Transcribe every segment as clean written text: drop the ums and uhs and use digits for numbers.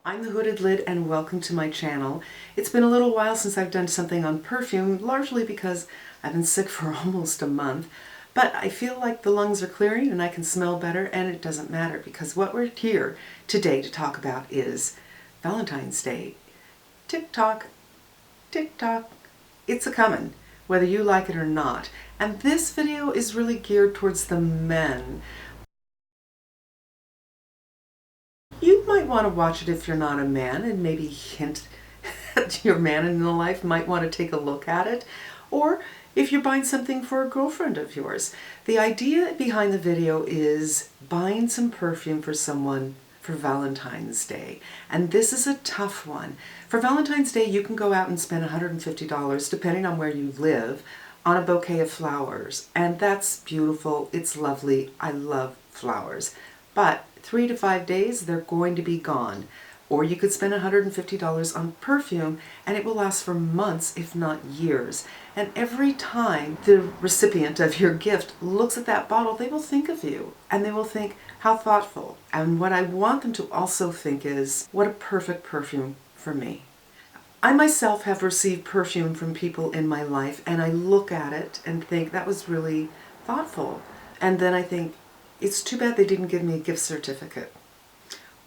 I'm the Hooded Lid and welcome to my channel. It's been a little while since I've done something on perfume, largely because I've been sick for almost a month, but I feel like the lungs are clearing and I can smell better, and it doesn't matter because what we're here today to talk about is Valentine's Day. Tick tock, tick tock, it's a-comin', whether you like it or not. And this video is really geared towards the men. You might want to watch it if you're not a man and maybe hint at your man in the life might want to take a look at it. Or if you're buying something for a girlfriend of yours. The idea behind the video is buying some perfume for someone for Valentine's Day. And this is a tough one. For Valentine's Day, you can go out and spend $150, depending on where you live, on a bouquet of flowers. And that's beautiful. It's lovely. I love flowers. But 3 to 5 days, they're going to be gone. Or you could spend $150 on perfume and it will last for months, if not years. And every time the recipient of your gift looks at that bottle, they will think of you and they will think, how thoughtful. And what I want them to also think is, what a perfect perfume for me. I myself have received perfume from people in my life and I look at it and think that was really thoughtful. And then I think, it's too bad they didn't give me a gift certificate.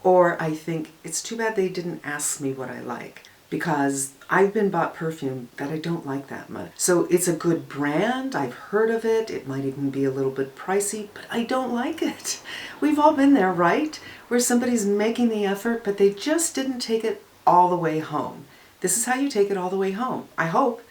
Or I think, it's too bad they didn't ask me what I like, because I've been bought perfume that I don't like that much. So it's a good brand, I've heard of it, it might even be a little bit pricey, but I don't like it. We've all been there, right? Where somebody's making the effort, but they just didn't take it all the way home. This is how you take it all the way home, I hope.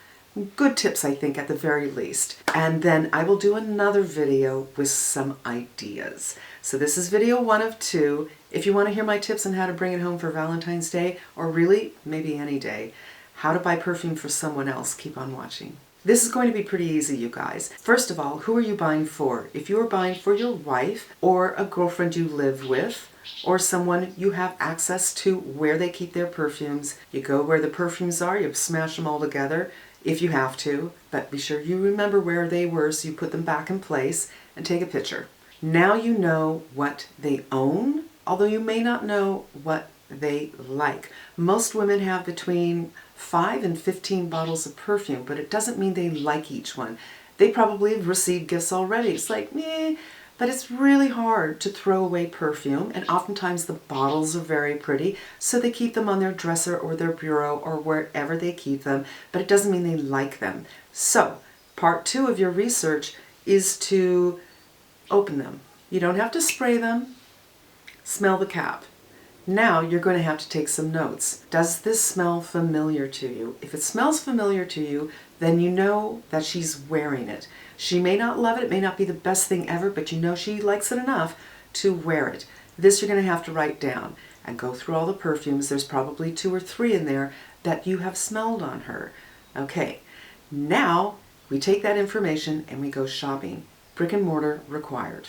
Good tips, I think, at the very least. And then I will do another video with some ideas. So this is video 1 of 2. If you want to hear my tips on how to bring it home for Valentine's Day, or really, maybe any day, how to buy perfume for someone else, keep on watching. This is going to be pretty easy, you guys. First of all, who are you buying for? If you are buying for your wife, or a girlfriend you live with, or someone you have access to where they keep their perfumes, you go where the perfumes are, you smash them all together, if you have to, but be sure you remember where they were so you put them back in place and take a picture. Now you know what they own, although you may not know what they like. Most women have between 5 and 15 bottles of perfume, but it doesn't mean they like each one. They probably have received gifts already. It's like, meh. But it's really hard to throw away perfume, and oftentimes the bottles are very pretty, so they keep them on their dresser or their bureau or wherever they keep them, but it doesn't mean they like them. So, part 2 of your research is to open them. You don't have to spray them. Smell the cap. Now you're going to have to take some notes. Does this smell familiar to you? If it smells familiar to you, then you know that she's wearing it. She may not love it, it may not be the best thing ever, but you know she likes it enough to wear it. This you're going to have to write down and go through all the perfumes. There's probably 2 or 3 in there that you have smelled on her. Okay, now we take that information and we go shopping. Brick and mortar required.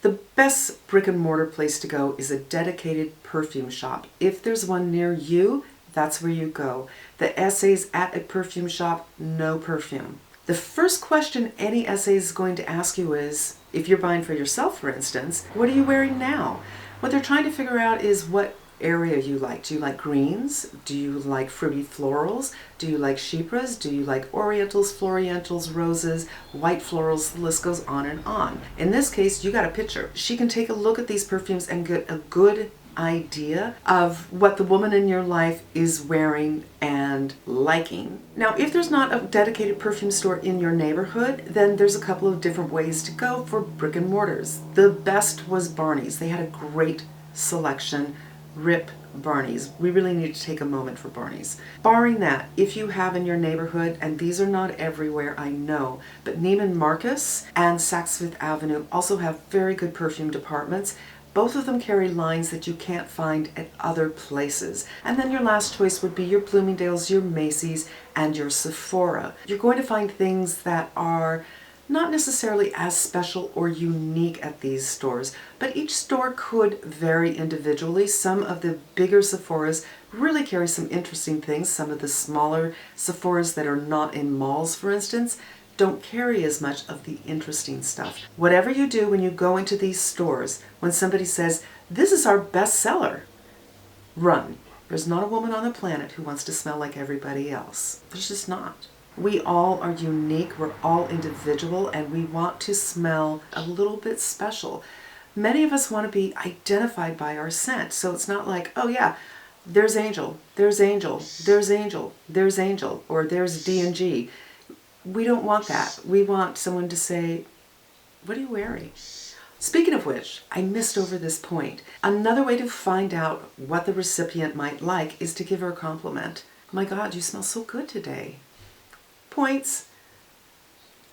The best brick and mortar place to go is a dedicated perfume shop. If there's one near you, that's where you go. The essays at a perfume shop, no perfume. The first question any essay is going to ask you is, if you're buying for yourself, for instance, what are you wearing now? What they're trying to figure out is what area you like. Do you like greens? Do you like fruity florals? Do you like chypres? Do you like orientals, florientals, roses, white florals? The list goes on and on. In this case, you got a picture. She can take a look at these perfumes and get a good idea of what the woman in your life is wearing and liking. Now, if there's not a dedicated perfume store in your neighborhood, then there's a couple of different ways to go for brick and mortars. The best was Barney's. They had a great selection. Rip Barney's. We really need to take a moment for Barney's. Barring that, if you have in your neighborhood, and these are not everywhere, I know, but Neiman Marcus and Saks Fifth Avenue also have very good perfume departments. Both of them carry lines that you can't find at other places. And then your last choice would be your Bloomingdale's, your Macy's, and your Sephora. You're going to find things that are not necessarily as special or unique at these stores, but each store could vary individually. Some of the bigger Sephoras really carry some interesting things. Some of the smaller Sephoras that are not in malls, for instance, don't carry as much of the interesting stuff. Whatever you do when you go into these stores, when somebody says, this is our best seller, Run. There's not a woman on the planet who wants to smell like everybody else. There's just not. We all are unique, we're all individual, and we want to smell a little bit special. Many of us want to be identified by our scent, so it's not like, oh yeah, there's Angel, there's Angel, there's Angel, there's Angel, or there's D&G. We don't want that. We want someone to say, what are you wearing? Speaking of which, I missed over this point. Another way to find out what the recipient might like is to give her a compliment. My God, you smell so good today. Points.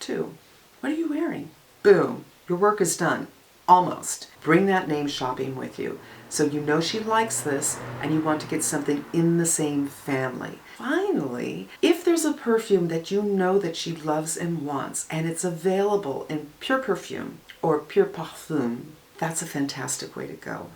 2. What are you wearing? Boom. Your work is done. Almost. Bring that name shopping with you. So you know she likes this and you want to get something in the same family. Finally, if there's a perfume that you know that she loves and wants and it's available in Pure Perfume or Pure Parfum, that's a fantastic way to go.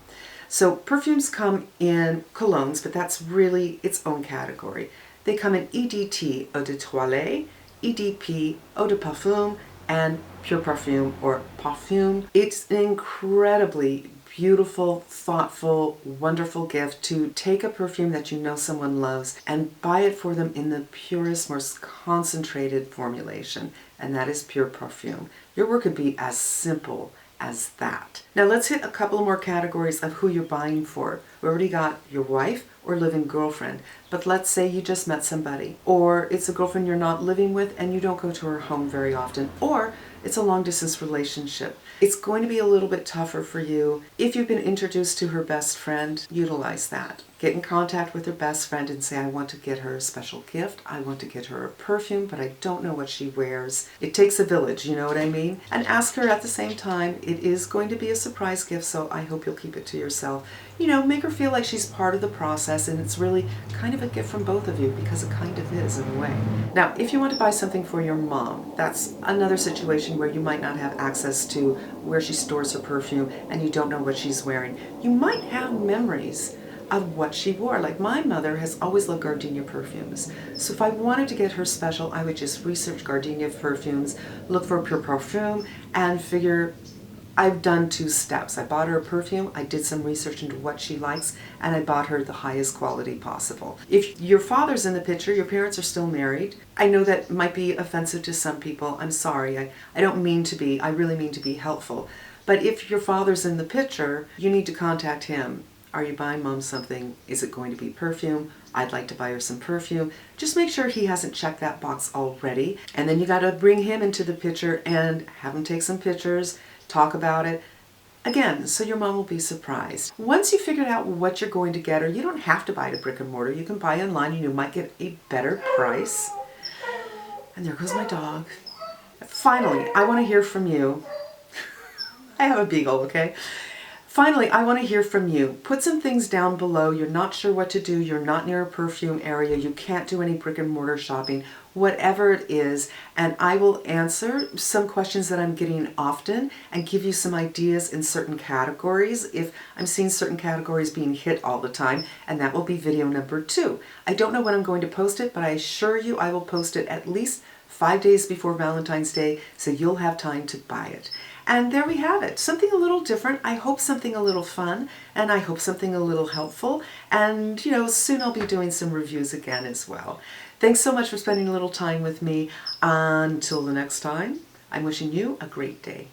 So perfumes come in colognes, but that's really its own category. They come in EDT, Eau de Toilette, EDP, Eau de Parfum, and Pure Perfume or Parfume. It's an incredibly beautiful, thoughtful, wonderful gift to take a perfume that you know someone loves and buy it for them in the purest, most concentrated formulation, and that is Pure Perfume. Your work could be as simple as that. Now let's hit a couple more categories of who you're buying for. We already got your wife or living girlfriend, but let's say you just met somebody, or it's a girlfriend you're not living with and you don't go to her home very often, or it's a long distance relationship. It's going to be a little bit tougher for you. If you've been introduced to her best friend, utilize that. Get in contact with her best friend and say, I want to get her a special gift. I want to get her a perfume, but I don't know what she wears. It takes a village, you know what I mean? And ask her at the same time. It is going to be a surprise gift, so I hope you'll keep it to yourself. You know, make her feel like she's part of the process, and it's really kind of a gift from both of you, because it kind of is in a way. Now, if you want to buy something for your mom, that's another situation where you might not have access to where she stores her perfume and you don't know what she's wearing. You might have memories of what she wore. Like my mother has always loved gardenia perfumes. So if I wanted to get her special, I would just research gardenia perfumes, look for Pure Perfume, and figure I've done 2 steps. I bought her a perfume, I did some research into what she likes, and I bought her the highest quality possible. If your father's in the picture, your parents are still married, I know that might be offensive to some people. I'm sorry. I don't mean to be. I really mean to be helpful. But if your father's in the picture, you need to contact him. Are you buying mom something? Is it going to be perfume? I'd like to buy her some perfume. Just make sure he hasn't checked that box already. And then you got to bring him into the picture and have him take some pictures, talk about it. Again, so your mom will be surprised. Once you figured out what you're going to get her, you don't have to buy it at brick and mortar. You can buy online and you might get a better price. And there goes my dog. Finally, I want to hear from you. I have a beagle, okay? Finally, I want to hear from you. Put some things down below. You're not sure what to do. You're not near a perfume area. You can't do any brick and mortar shopping, whatever it is. And I will answer some questions that I'm getting often and give you some ideas in certain categories if I'm seeing certain categories being hit all the time. And that will be video number 2. I don't know when I'm going to post it, but I assure you I will post it at least 5 days before Valentine's Day, so you'll have time to buy it. And there we have it. Something a little different. I hope something a little fun, and I hope something a little helpful. And, you know, soon I'll be doing some reviews again as well. Thanks so much for spending a little time with me. Until the next time, I'm wishing you a great day.